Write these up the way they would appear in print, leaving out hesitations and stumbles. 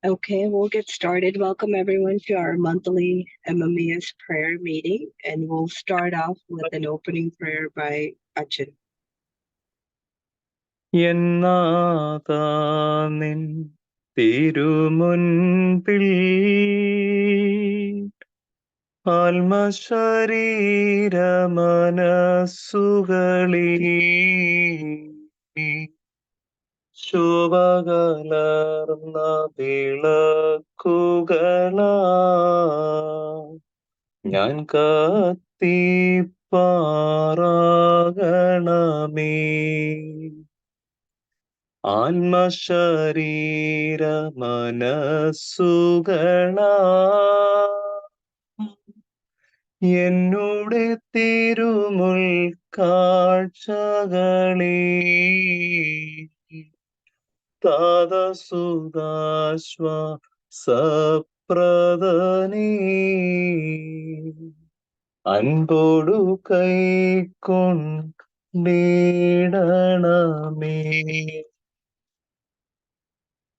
Okay, we'll get started. Welcome everyone to our monthly MMES prayer meeting, and we'll start off with an opening prayer by Achin. എന്നാതാനിൻ തിരുമുൻപിൽ ആത്മശരീര മനസ്സുകളിൽ ശോഭകലർന്ന വിളക്കുകളാ ഞാൻ കത്തിപ്പാറാകണമേ. ആത്മശരീര മനസ്സുകളാ എന്നുടെ തിരുമുൽ കാഴ്ചകളെ താതസുദാശ്വാസപ്രദനേ അൻപോടു കൈക്കൊണ്ടിടണമേ.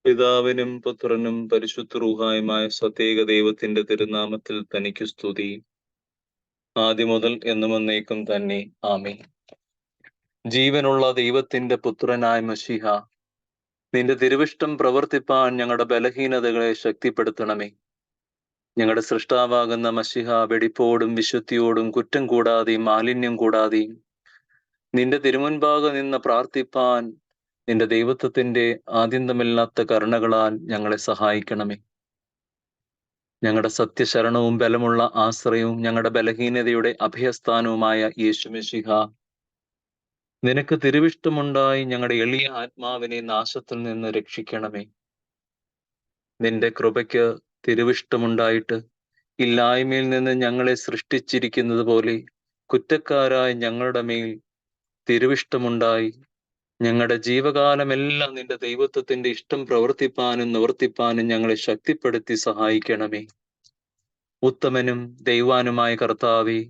പിതാവിനും പുത്രനും പരിശുദ്ധ റൂഹായുമായ സത്യേക ദൈവത്തിന്റെ തിരുനാമത്തിൽ തനിക്ക് സ്തുതി, ആദ്യം മുതൽ എന്നും എന്നേക്കും തന്നെ. ആമേൻ. ജീവനുള്ള ദൈവത്തിന്റെ പുത്രനായ മശീഹ, നിന്റെ തിരുവിഷ്ടം പ്രവർത്തിപ്പാൻ ഞങ്ങളുടെ ബലഹീനതകളെ ശക്തിപ്പെടുത്തണമേ. ഞങ്ങളുടെ സൃഷ്ടാവാകുന്ന മശീഹ വെടിപ്പോടും വിശുദ്ധിയോടും കുറ്റം കൂടാതെയും മാലിന്യം കൂടാതെയും നിന്റെ തിരുമുൻപാകെ നിന്ന് പ്രാർത്ഥിപ്പാൻ നിന്റെ ദൈവത്വത്തിന്റെ ആദ്യന്തമില്ലാത്ത കരുണകളാൽ ഞങ്ങളെ സഹായിക്കണമേ. ഞങ്ങളുടെ സത്യശരണവും ബലമുള്ള ആശ്രയവും ഞങ്ങളുടെ ബലഹീനതയുടെ അഭയസ്ഥാനവുമായ യേശു മശീഹ, നിനക്ക് തിരുവിഷ്ടമുണ്ടായി ഞങ്ങളുടെ എളിയ ആത്മാവിനെ നാശത്തിൽ നിന്ന് രക്ഷിക്കണമേ. നിന്റെ കൃപയ്ക്ക് തിരുവിഷ്ടമുണ്ടായിട്ട് ഇല്ലായ്മയിൽ നിന്ന് ഞങ്ങളെ സൃഷ്ടിച്ചിരിക്കുന്നത് പോലെ കുറ്റക്കാരായ ഞങ്ങളുടെ മേൽ തിരുവിഷ്ടമുണ്ടായി ഞങ്ങളുടെ ജീവകാലമെല്ലാം നിന്റെ ദൈവത്വത്തിന്റെ ഇഷ്ടം പ്രവർത്തിപ്പാനും നിവർത്തിപ്പാനും ഞങ്ങളെ ശക്തിപ്പെടുത്തി സഹായിക്കണമേ. ഉത്തമനും ദൈവാനുമായ കർത്താവേ,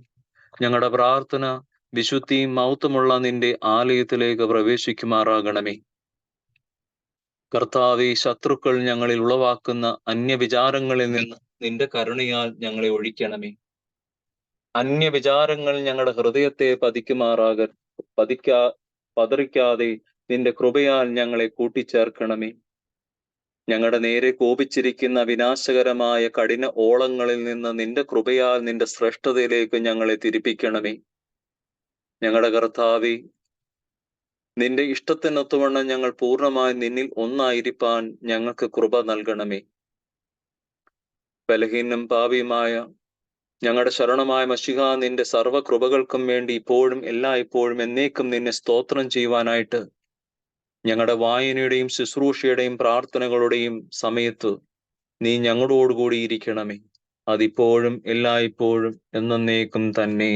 ഞങ്ങളുടെ പ്രാർത്ഥന വിശുദ്ധിയും മൗത്വമുള്ള നിന്റെ ആലയത്തിലേക്ക് പ്രവേശിക്കുമാറാകണമേ. കർത്താവേ, ശത്രുക്കൾ ഞങ്ങളിൽ ഉളവാക്കുന്ന അന്യവിചാരങ്ങളിൽ നിന്ന് നിന്റെ കരുണയാൽ ഞങ്ങളെ ഒഴിക്കണമേ. അന്യവിചാരങ്ങൾ ഞങ്ങളുടെ ഹൃദയത്തെ പതറിക്കാതെ നിന്റെ കൃപയാൽ ഞങ്ങളെ കൂട്ടിച്ചേർക്കണമേ. ഞങ്ങളുടെ നേരെ കോപിച്ചിരിക്കുന്ന വിനാശകരമായ കഠിന ഓളങ്ങളിൽ നിന്ന് നിന്റെ കൃപയാൽ നിന്റെ ശ്രേഷ്ഠതയിലേക്ക് ഞങ്ങളെ തിരിപ്പിക്കണമേ. ഞങ്ങളുടെ കർത്താവേ, നിന്റെ ഇഷ്ടത്തിനൊത്തവണ്ണം ഞങ്ങൾ പൂർണ്ണമായി നിന്നിൽ ഒന്നായിരിക്കാൻ ഞങ്ങൾക്ക് കൃപ നൽകണമേ. ബലഹീനം പാപിയുമായ ഞങ്ങളുടെ ശരണമായ മശിഹ, നിന്റെ സർവ്വകൃപകൾക്കും വേണ്ടി ഇപ്പോഴും എല്ലായ്പ്പോഴും എന്നേക്കും നിന്നെ സ്തോത്രം ചെയ്യുവാനായിട്ട് ഞങ്ങളുടെ വായനയുടെയും ശുശ്രൂഷയുടെയും പ്രാർത്ഥനകളുടെയും സമയത്ത് നീ ഞങ്ങളോടുകൂടി ഇരിക്കണമേ. അതിപ്പോഴും എല്ലായ്പ്പോഴും എന്നേക്കും തന്നെ.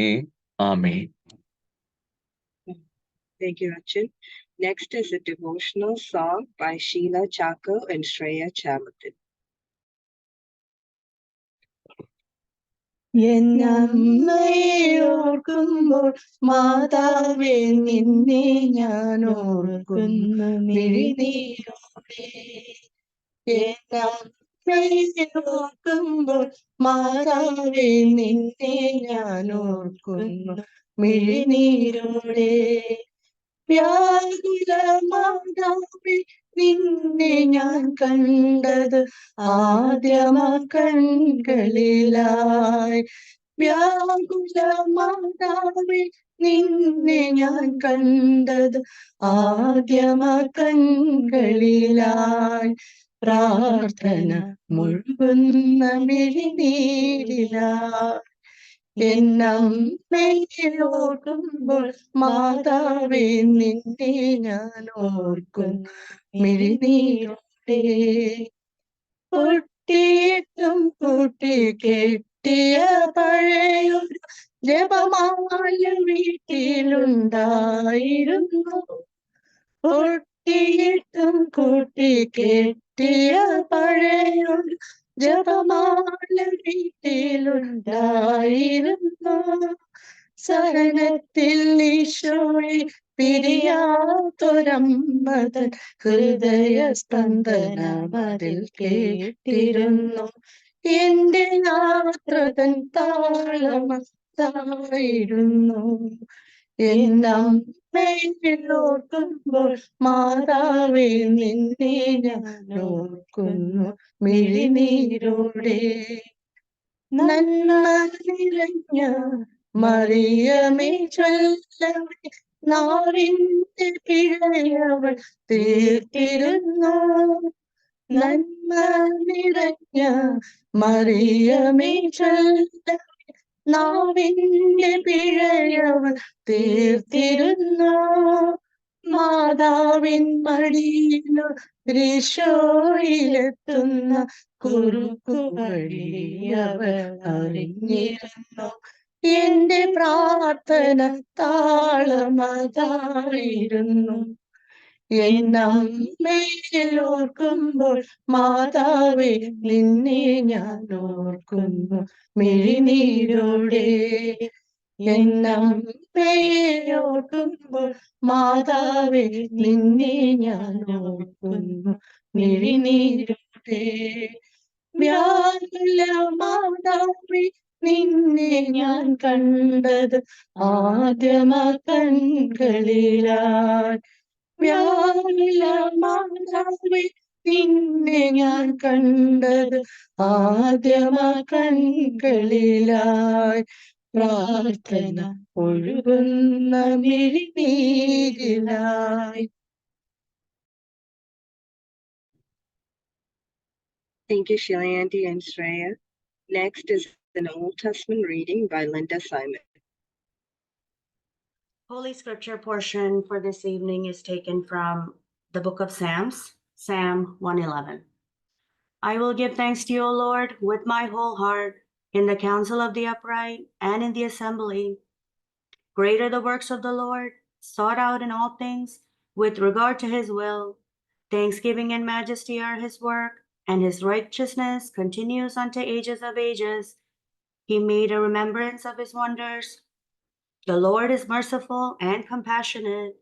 ആമേൻ. Thank you, Achin. Next is a devotional song by Sheila Chakal and Shreya Chalatin. എന്നമ്മയോർക്കുമ്പോൾ മാതാവേ നിന്നെ ഞാൻ ഓർക്കുന്നു മിഴിനീരോടെ. എന്നമ്മയോർക്കുമ്പോൾ മാതാവേ നിന്നെ ഞാൻ ഓർക്കുന്നു മിഴിനീരോടെ. വ്യാകുല മാതാവേ നിന്നെ ഞാൻ കണ്ടത് ആദ്യമ കൺകളിലായി. വ്യാകുല മാതാവേ നിന്നെ ഞാൻ കണ്ടത് ആദ്യമ കൺകളിലായി. പ്രാർത്ഥന മുഴുകുന്ന മിഴിനീരിലായി. എന്നമ്മയോർക്കുമ്പോൾ മാതാവേ നിന്നെ ഞാൻ ഓർക്കുന്നു മിഴിനീരോടെ. പൊട്ടിയിട്ടും കൂട്ടി കെട്ടിയ പഴയൊരു ജപമാല വീട്ടിലുണ്ടായിരുന്നു. പൊട്ടിയിട്ടും കൂട്ടി കെട്ടിയ പഴയൊരു ജപമാല വീട്ടിലുണ്ടായിരുന്നു. സഹനത്തിൽ ഈശോയെ പിരിയാത്തൊരമ്മതൻ ഹൃദയ സ്പന്ദനമതിൽ കേട്ടിരുന്നു. എന്റെ യാത്രതൻ താളമതായിരുന്നു. എന്നോർക്കുമ്പോൾ മാതാവേ നിന്നെ ഞാൻ ഓർക്കുന്നു മിഴിനീരോടെ. നന്മ നിറഞ്ഞ മറിയമേ ചൊല്ലവേ, നാവിന്റെ പിഴയവൾ തീർത്തിരുന്നു. നന്മ നിറഞ്ഞ മറിയമേ ചൊല്ലവേ, നാവിന്റെ പിഴയവൾ തീർത്തിരുന്നു. മാതാവിൻ മടിയിലോ ീശോയിലെത്തുന്ന കുറുക്കു വഴിയവൾ അറിഞ്ഞിരുന്നു. എന്റെ പ്രാർത്ഥന താളമതായിരുന്നു. എന്നമ്മേലോർക്കുമ്പോൾ മാതാവേ നിന്നെ ഞാൻ ഓർക്കുന്നു മിഴിനീരോടെ. എന്നമ്മേലോർക്കുമ്പോൾ മാതാവേ നിന്നെ ഞാൻ ഓർക്കുന്നു മിഴിനീരോടെ. വ്യാകുല മാതാവേ നിന്നെ ഞാൻ കണ്ടത് ആദ്യമ കൺകളിലായി. വ്യാകുല മാതാവേ നിന്നെ ഞാൻ കണ്ടത് ആദ്യമ കൺകളിലായി. പ്രാർത്ഥന ഒഴുകുന്ന മിഴിനീരിലായി. Thank you, Sheila Auntie and Shreya. Next is an Old Testament reading by Linda Simon. Holy Scripture portion for this evening is taken from the book of Psalms, Psalm 111. I will give thanks to you, O Lord, with my whole heart, in the council of the upright and in the assembly. Great are the works of the Lord, sought out in all things, with regard to his will. Thanksgiving and majesty are his work, and his righteousness continues unto ages of ages. He made a remembrance of his wonders. The Lord is merciful and compassionate.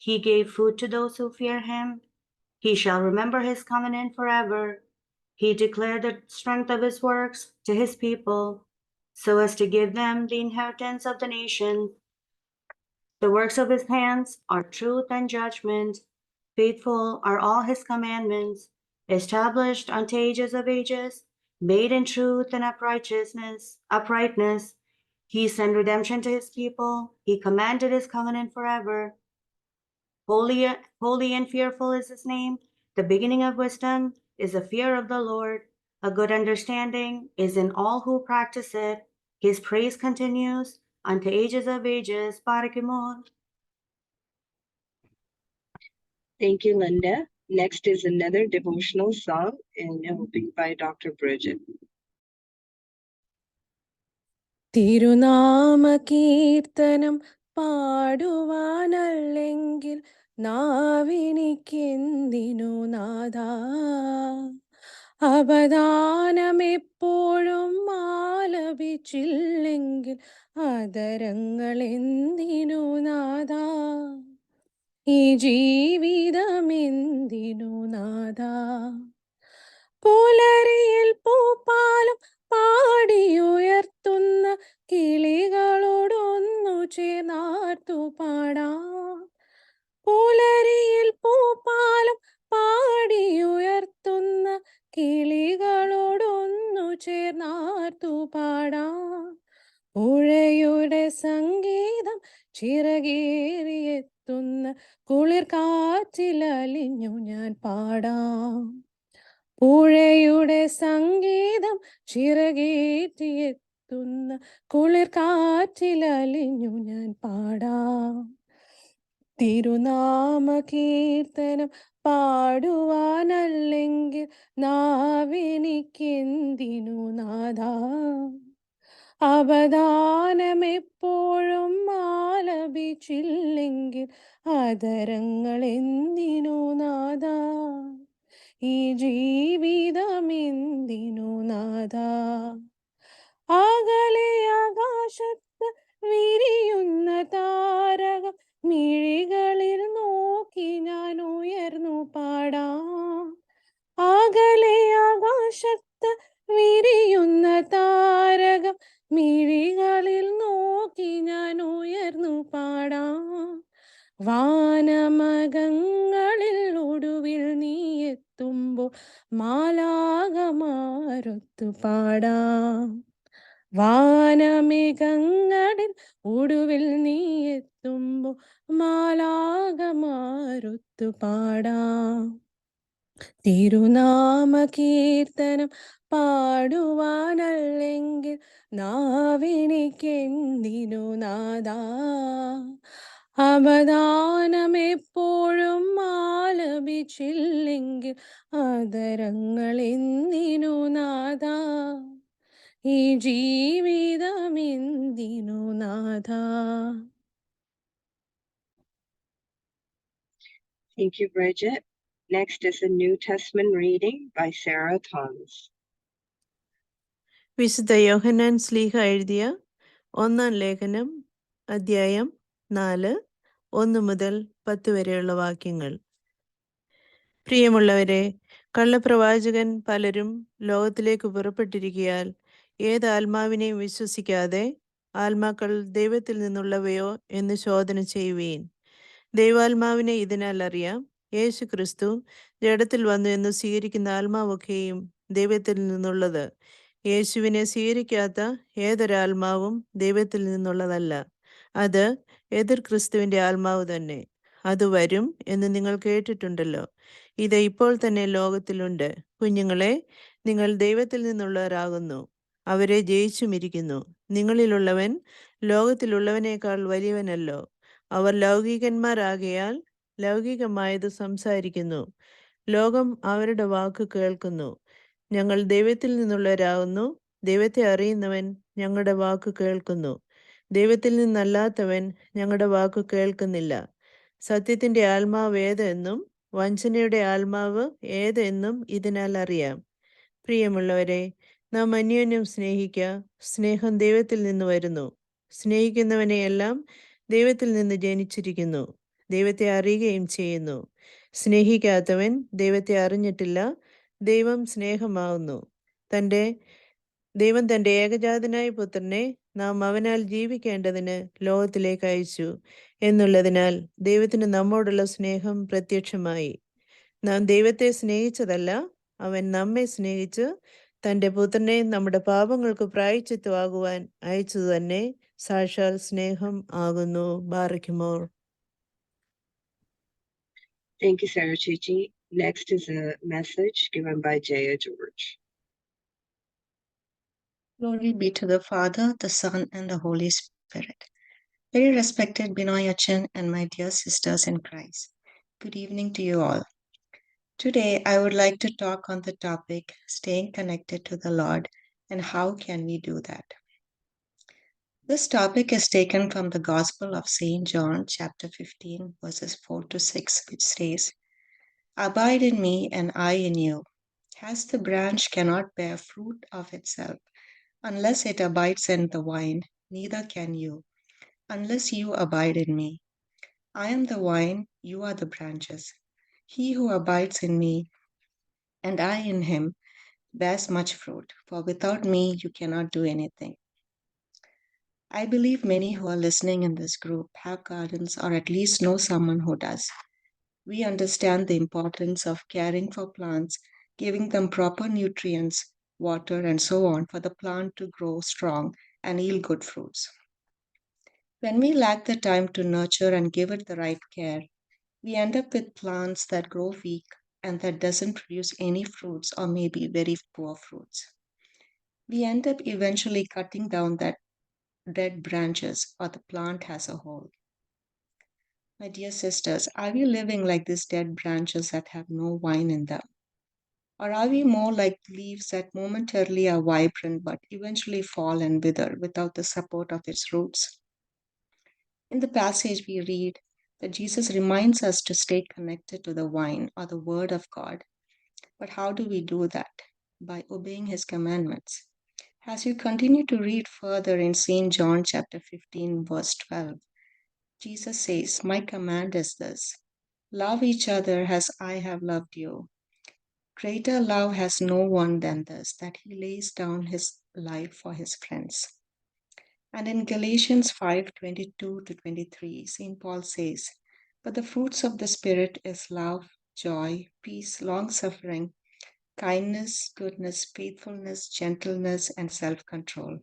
He gave food to those who fear him. He shall remember his covenant forever. He declared the strength of his works to his people, so as to give them the inheritance of the nation. The works of his hands are truth and judgment. Faithful are all his commandments, established unto ages of ages, made in truth and uprightness. He sent redemption to his people. He commanded his covenant forever. Holy and fearful is his name. The beginning of wisdom is the fear of the Lord. A good understanding is in all who practice it. His praise continues unto ages of ages. Barakimon. Thank you, Linda. Next is another devotional song, and it will be by Dr. Bridget. തിരുനാമകീർത്തനം പാടുവാനല്ലെങ്കിൽ നാവിനിക്കെന്തിനു നാഥാ. അവദാനമെപ്പോഴും ആലപിച്ചില്ലെങ്കിൽ അതരങ്ങളെന്തിനു നാഥാ. ഈ ജീവിതമെന്തിനു നാഥാ. പുലരിയിൽ പൂപ്പാലം പാടിയുയർത്തുന്ന കിളികളോടൊന്നു ചേർന്നാർത്തു പാടാം. പുലരിയിൽ പൂപ്പാലം പാടിയുയർത്തുന്ന കിളികളോടൊന്നു ചേർന്നാർത്തു പാടാം. പുഴയുടെ സംഗീതം ചിറകേറിയെത്തുന്ന കുളിർ കാറ്റിലലിഞ്ഞു ഞാൻ പാടാം. പുഴയുടെ സംഗീതം ചിറകേറ്റിയെത്തുന്ന കുളിർ കാറ്റിലലിഞ്ഞു ഞാൻ പാടാം. തിരുനാമകീർത്തനം പാടുവാനല്ലെങ്കിൽ നാവെനിക്കെന്തിനു നാഥാ. അവദാനമെപ്പോഴും ആലപിച്ചില്ലെങ്കിൽ അതരങ്ങളെന്തിനു നാഥാ. ഈ ജീവിതമെന്തിനു നാഥാ. അകലെ ആകാശത്ത് വിരിയും മിഴികളിൽ നോക്കി ഞാൻ ഉയർന്നു പാടാം. അകലെ ആകാശത്ത് വിരിയുന്ന താരകം മിഴികളിൽ നോക്കി ഞാൻ ഉയർന്നു പാടാം. വാനമകങ്ങളിൽ ഒടുവിൽ നീ എത്തുമ്പോൾ മാലാകമാരൊത്തു പാടാം. വാനമേഘങ്ങളിൽ ഒടുവിൽ നീ എത്തുമ്പോൾ മാലാകമാരൊത്തു പാടാം. തിരുനാമ കീർത്തനം പാടുവാനല്ലെങ്കിൽ നാവെനിക്കെന്തിനു നാദാ. അവദാനമെപ്പോഴും ആലപിച്ചില്ലെങ്കിൽ ആദരങ്ങൾ എന്തിനു നാദാ. ഈ ജീവിതം എന്തിനു നാദാ. Thank you, Bridget. Next is a New Testament reading by Sarah Thomas. വിശുദ്ധ യോഹന്നാൻ ശ്ലീഹ എഴുതിയ 1 ലേഖനം അധ്യായം 4 1 മുതൽ 10 വരെയുള്ള വാക്യങ്ങൾ. പ്രിയമുള്ളവരെ, കള്ളപ്രവാചകൻ പലരും ലോകത്തിലേക്ക് പുറപ്പെട്ടിരിക്കയാൽ ഏത് ആത്മാവിനെയും വിശ്വസിക്കാതെ ആത്മാക്കൾ ദൈവത്തിൽ നിന്നുള്ളവയോ എന്ന് ശോധന ചെയ്യുവീൻ. ദൈവാത്മാവിനെ ഇതിനാൽ അറിയാം, യേശു ക്രിസ്തു ജഡത്തിൽ വന്നു എന്ന് സ്വീകരിക്കുന്ന ആത്മാവൊക്കെയും ദൈവത്തിൽ നിന്നുള്ളത്. യേശുവിനെ സ്വീകരിക്കാത്ത ഏതൊരാത്മാവും ദൈവത്തിൽ നിന്നുള്ളതല്ല. അത് എതിർ ക്രിസ്തുവിൻ്റെ ആത്മാവ് തന്നെ. അത് വരും എന്ന് നിങ്ങൾ കേട്ടിട്ടുണ്ടല്ലോ. ഇത് ഇപ്പോൾ തന്നെ ലോകത്തിലുണ്ട്. കുഞ്ഞുങ്ങളെ, നിങ്ങൾ ദൈവത്തിൽ നിന്നുള്ളവരാകുന്നു, അവരെ ജയിച്ചുമിരിക്കുന്നു. നിങ്ങളിലുള്ളവൻ ലോകത്തിലുള്ളവനേക്കാൾ വലിയവനല്ലോ. അവർ ലൗകികന്മാരാകയാൽ ലൗകികമായത് സംസാരിക്കുന്നു. ലോകം അവരുടെ വാക്ക് കേൾക്കുന്നു. ഞങ്ങൾ ദൈവത്തിൽ നിന്നുള്ളവരാകുന്നു. ദൈവത്തെ അറിയുന്നവൻ ഞങ്ങളുടെ വാക്ക് കേൾക്കുന്നു. ദൈവത്തിൽ നിന്നല്ലാത്തവൻ ഞങ്ങളുടെ വാക്ക് കേൾക്കുന്നില്ല. സത്യത്തിൻ്റെ ആത്മാവ് ഏത് എന്നും വഞ്ചനയുടെ ആത്മാവ് ഏത് എന്നും ഇതിനാൽ അറിയാം. പ്രിയമുള്ളവരെ, നാം അന്യോന്യം സ്നേഹിക്കുക. സ്നേഹം ദൈവത്തിൽ നിന്ന് വരുന്നു. സ്നേഹിക്കുന്നവനെയെല്ലാം ദൈവത്തിൽ നിന്ന് ജനിച്ചിരിക്കുന്നു, ദൈവത്തെ അറിയുകയും ചെയ്യുന്നു. സ്നേഹിക്കാത്തവൻ ദൈവത്തെ അറിഞ്ഞിട്ടില്ല. ദൈവം സ്നേഹമാവുന്നു. ദൈവം തൻ്റെ ഏകജാതനായ പുത്രനെ നാം അവനാൽ ജീവിക്കേണ്ടതിന് ലോകത്തിലേക്ക് അയച്ചു എന്നുള്ളതിനാൽ ദൈവത്തിന് നമ്മോടുള്ള സ്നേഹം പ്രത്യക്ഷമായി. നാം ദൈവത്തെ സ്നേഹിച്ചതല്ല, അവൻ നമ്മെ സ്നേഹിച്ച് തൻ്റെ പുത്രനെ നമ്മുടെ പാപങ്ങൾക്ക് പ്രായശ്ചിത്തമാകുവാൻ അയച്ചതു തന്നെ സാക്ഷാൽ സ്നേഹം ആകുന്നു. ബാറയ്ക്കുമോർ. Thank you, Sarah Chichi. Next is a message given by Jaya George. Glory be to the Father, the Son, and the Holy Spirit. Very respected Binoy Achan and my dear sisters in Christ, good evening to you all. Today, I would like to talk on the topic, staying connected to the Lord, and how can we do that? This topic is taken from the Gospel of St. John, chapter 15, verses 4 to 6, which says, "Abide in me and I in you. As the branch cannot bear fruit of itself unless it abides in the vine, neither can you, unless you abide in me. I am the vine, you are the branches. He who abides in me and I in him bears much fruit, for without me you cannot do anything." I believe many who are listening in this group have gardens or at least know someone who does. We understand the importance of caring for plants, giving them proper nutrients, water, and so on for the plant to grow strong and yield good fruits. When we lack the time to nurture and give it the right care, we end up with plants that grow weak and that doesn't produce any fruits or maybe very poor fruits. We end up eventually cutting down that dead branches or the plant as a whole. My dear sisters, are we living like these dead branches that have no vine in them? Or are we more like leaves that momentarily are vibrant but eventually fall and wither without the support of its roots? In the passage we read that Jesus reminds us to stay connected to the vine or the word of God. But how do we do that? By obeying his commandments. As you continue to read further in St. John chapter 15, verse 12, Jesus says, "My command is this: love each other as I have loved you. Greater love has no one than this, that he lays down his life for his friends." And in Galatians 5:22-23, St. Paul says, "But the fruits of the Spirit is love, joy, peace, long-suffering, kindness, goodness, faithfulness, gentleness, and self-control."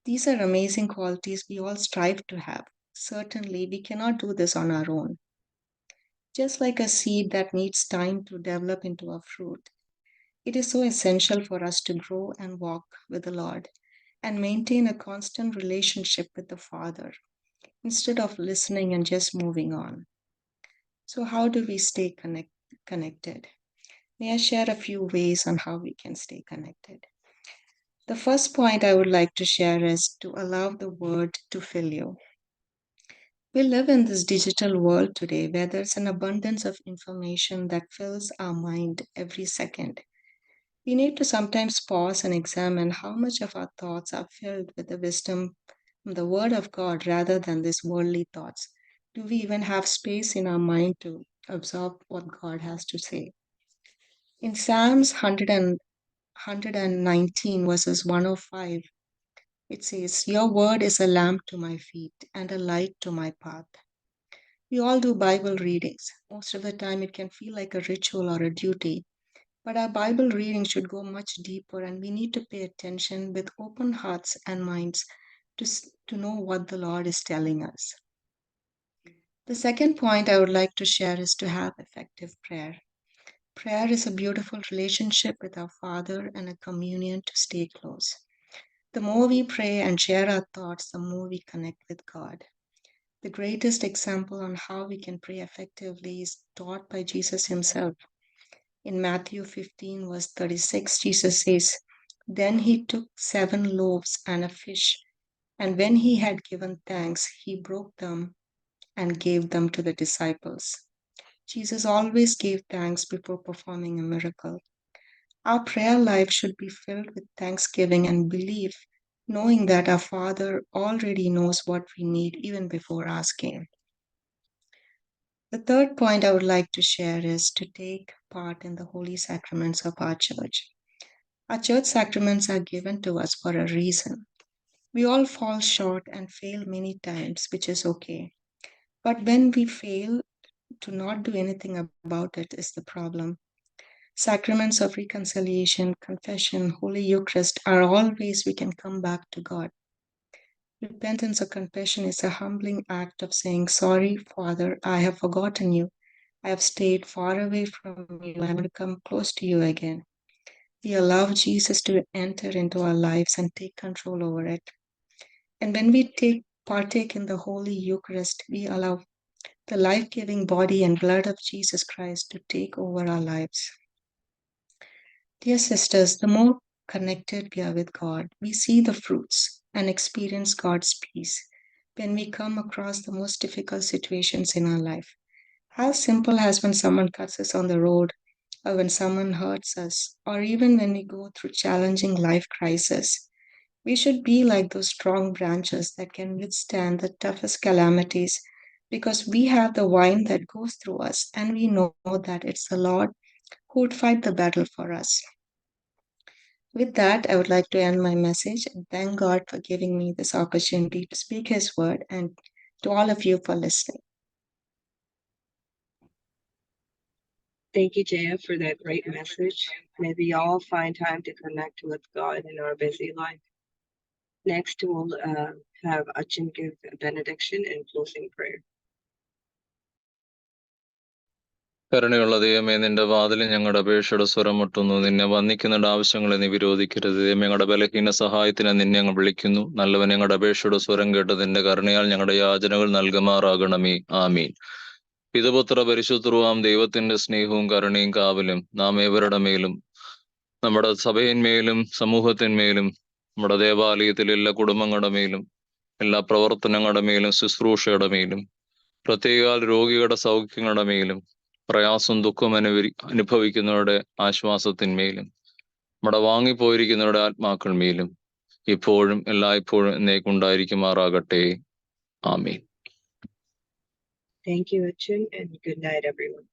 These are amazing qualities we all strive to have. Certainly, we cannot do this on our own. Just like a seed that needs time to develop into a fruit, it is so essential for us to grow and walk with the Lord and maintain a constant relationship with the Father instead of listening and just moving on. So, how do we stay connected? May I share a few ways on how we can stay connected? The first point I would like to share is to allow the Word to fill you. We live in this digital world today where there's an abundance of information that fills our mind every second. We need to sometimes pause and examine how much of our thoughts are filled with the wisdom from the Word of God rather than these worldly thoughts. Do we even have space in our mind to absorb what God has to say? In Psalms 119, verses 105, it says, "Your word is a lamp to my feet and a light to my path." We all do Bible readings. Most of the time, it can feel like a ritual or a duty. But our Bible reading should go much deeper, and we need to pay attention with open hearts and minds to know what the Lord is telling us. The second point I would like to share is to have effective prayer. Prayer is a beautiful relationship with our Father and a communion to stay close. The more we pray and share our thoughts, the more we connect with God. The greatest example on how we can pray effectively is taught by Jesus himself. In Matthew 15, verse 36, Jesus says, "Then he took 7 loaves and a fish, and when he had given thanks, he broke them and gave them to the disciples." Jesus always gave thanks before performing a miracle. Our prayer life should be filled with thanksgiving and belief, knowing that our Father already knows what we need even before asking. The third point I would like to share is to take part in the holy sacraments of our church. Our church sacraments are given to us for a reason. We all fall short and fail many times, which is okay. But when we fail, to not do anything about it is the problem. Sacraments of reconciliation, confession, Holy Eucharist are all ways we can come back to God. Repentance or confession is a humbling act of saying, "Sorry, Father, I have forgotten you. I have stayed far away from you. I want to come close to you again." We allow Jesus to enter into our lives and take control over it. And when we partake in the Holy Eucharist, we allow the life-giving body and blood of Jesus Christ to take over our lives. Dear sisters, the more connected we are with God, we see the fruits and experience God's peace when we come across the most difficult situations in our life. How simple as when someone cuts us on the road, or when someone hurts us, or even when we go through challenging life crises. We should be like those strong branches that can withstand the toughest calamities because we have the vine that goes through us and we know that it's the Lord who would fight the battle for us. With that, I would like to end my message and thank God for giving me this opportunity to speak His word and to all of you for listening. Thank you, Jaya, for that great message. May we all find time to connect with God in our busy life. Next, we'll have Achin give a benediction and closing prayer. കരുണയുള്ള ദൈവമേ, നിന്റെ വാതിൽ ഞങ്ങളുടെ അപേക്ഷയുടെ സ്വരം മുട്ടുന്നു. നിന്നെ വന്ദിക്കുന്നുണ്ട്, ആവശ്യങ്ങളെ നീ വിരോധിക്കരുത്. ദൈവമേ, ഞങ്ങളുടെ ബലഹീന സഹായത്തിന് നിന്നെ ഞങ്ങൾ വിളിക്കുന്നു. നല്ലവൻ, ഞങ്ങളുടെ അപേക്ഷയുടെ സ്വരം കേട്ട് നിന്റെ കരുണയാൽ ഞങ്ങളുടെ യാചനകൾ നൽകുമാറാകണമേ. ആമീൻ. പിതപുത്ര പരിശുദ്ധരുവാം ദൈവത്തിന്റെ സ്നേഹവും കരുണയും കാവലും നാം ഏവരുടെ മേലും, നമ്മുടെ സഭയിന്മേലും സമൂഹത്തിന്മേലും, നമ്മുടെ ദേവാലയത്തിലെ എല്ലാ കുടുംബങ്ങളുടെ മേലും, എല്ലാ പ്രവർത്തനങ്ങളുടെ മേലും, ശുശ്രൂഷയുടെ മേലും, പ്രത്യേക രോഗികളുടെ സൗഖ്യങ്ങളുടെ മേലും, പ്രയാസം ദുഃഖം അനുഭവിക്കുന്നവരുടെ ആശ്വാസത്തിന്മേലും, നമ്മുടെ വാങ്ങിപ്പോയിരിക്കുന്നവരുടെ ആത്മാക്കൾ മേലും ഇപ്പോഴും എല്ലായ്പ്പോഴും എന്നേക്കുണ്ടായിരിക്കുമാറാകട്ടെ. ആമീൻ. Thank you, Achin, and good night, everyone.